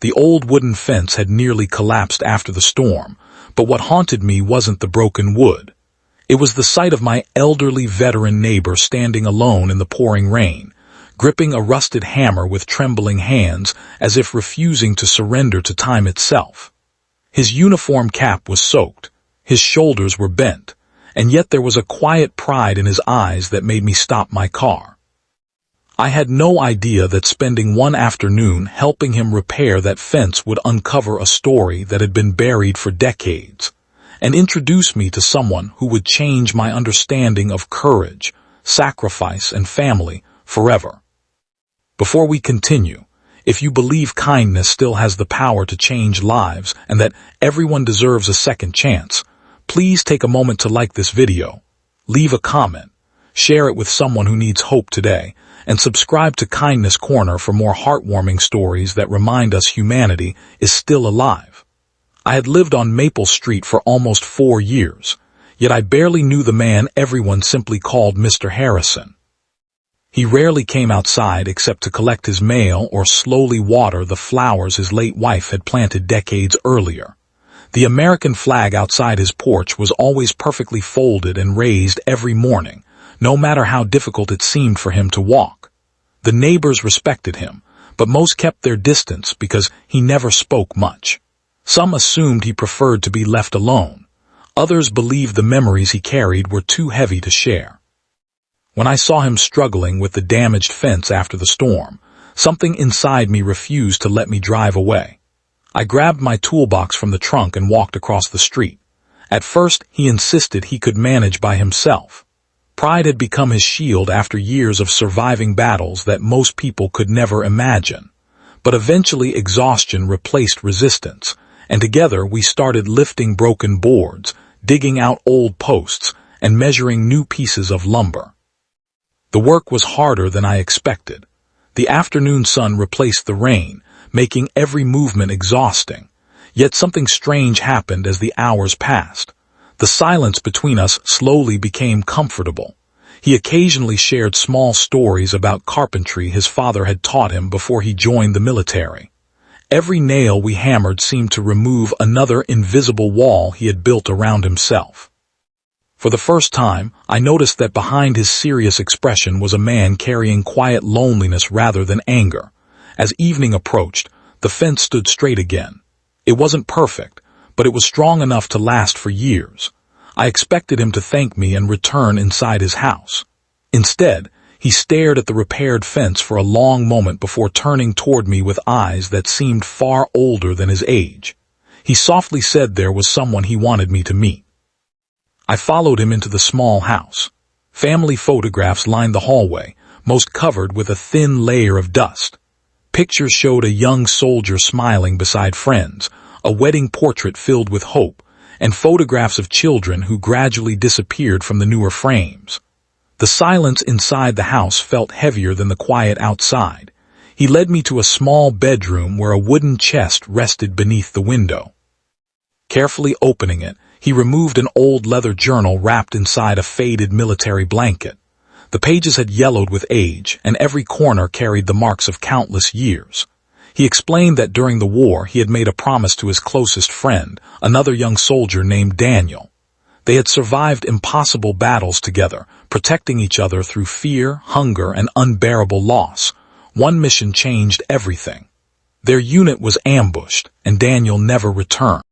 The old wooden fence had nearly collapsed after the storm, but what haunted me wasn't the broken wood. It was the sight of my elderly veteran neighbor standing alone in the pouring rain, gripping a rusted hammer with trembling hands as if refusing to surrender to time itself. His uniform cap was soaked, his shoulders were bent, and yet there was a quiet pride in his eyes that made me stop my car. I had no idea that spending one afternoon helping him repair that fence would uncover a story that had been buried for decades, and introduce me to someone who would change my understanding of courage, sacrifice, and family forever. Before we continue, if you believe kindness still has the power to change lives and that everyone deserves a second chance, please take a moment to like this video, leave a comment, share it with someone who needs hope today, and subscribe to Kindness Corner for more heartwarming stories that remind us humanity is still alive. I had lived on Maple Street for almost 4 years, yet I barely knew the man everyone simply called Mr. Harrison. He rarely came outside except to collect his mail or slowly water the flowers his late wife had planted decades earlier. The American flag outside his porch was always perfectly folded and raised every morning, no matter how difficult it seemed for him to walk. The neighbors respected him, but most kept their distance because he never spoke much. Some assumed he preferred to be left alone. Others believed the memories he carried were too heavy to share. When I saw him struggling with the damaged fence after the storm, something inside me refused to let me drive away. I grabbed my toolbox from the trunk and walked across the street. At first, he insisted he could manage by himself. Pride had become his shield after years of surviving battles that most people could never imagine. But eventually exhaustion replaced resistance, and together we started lifting broken boards, digging out old posts, and measuring new pieces of lumber. The work was harder than I expected. The afternoon sun replaced the rain, making every movement exhausting. Yet something strange happened as the hours passed. The silence between us slowly became comfortable. He occasionally shared small stories about carpentry his father had taught him before he joined the military. Every nail we hammered seemed to remove another invisible wall he had built around himself. For the first time, I noticed that behind his serious expression was a man carrying quiet loneliness rather than anger. As evening approached, the fence stood straight again. It wasn't perfect, but it was strong enough to last for years. I expected him to thank me and return inside his house. Instead, he stared at the repaired fence for a long moment before turning toward me with eyes that seemed far older than his age. He softly said there was someone he wanted me to meet. I followed him into the small house. Family photographs lined the hallway, most covered with a thin layer of dust. Pictures showed a young soldier smiling beside friends, a wedding portrait filled with hope, and photographs of children who gradually disappeared from the newer frames. The silence inside the house felt heavier than the quiet outside. He led me to a small bedroom where a wooden chest rested beneath the window. Carefully opening it, he removed an old leather journal wrapped inside a faded military blanket. The pages had yellowed with age, and every corner carried the marks of countless years. He explained that during the war he had made a promise to his closest friend, another young soldier named Daniel. They had survived impossible battles together, protecting each other through fear, hunger, and unbearable loss. One mission changed everything. Their unit was ambushed, and Daniel never returned.